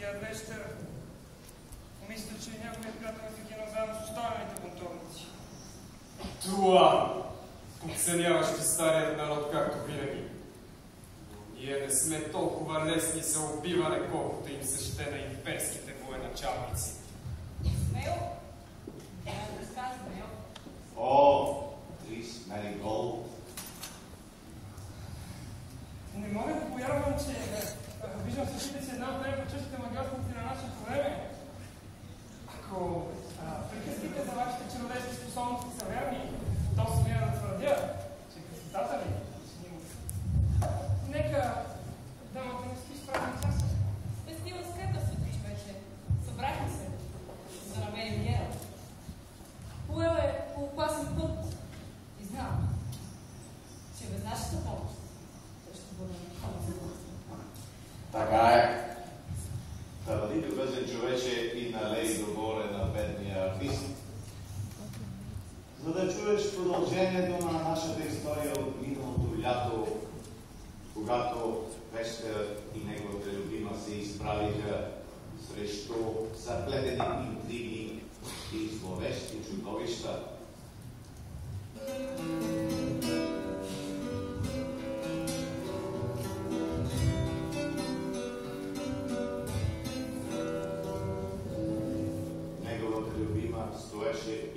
тя вечер мисля, че някои приятел е загинал заедно с останалите бунтовници. Това подценяващи старият народ, както винаги. Но ние не сме толкова лесни за убиване, колкото им се ще на имперските военачалници. Смейл? Разказвай, О, Трис Меригол. Не мога да повярвам, че виждам същите си една от най-почестите магиосници на нашето време. Ако приказките за вашите чародейски способности са верни, то смея да твърдя, че красотата ви е нека дамата не спи с празни часа. Пестила скрепа свети човече. Събрахме се, за да намерим Гералт. Поел е по опасен път и знам, че без нашата помощ той ще бъде напълно. Така е. Та бъди любезен човече и налей до горе на бедния артист, за да чуеш продължението на нашата история от миналото лято, когато Пещер и неговата любима се изправиха срещу заплетени интриги и зловещи чудовища. Неговата любима стоеше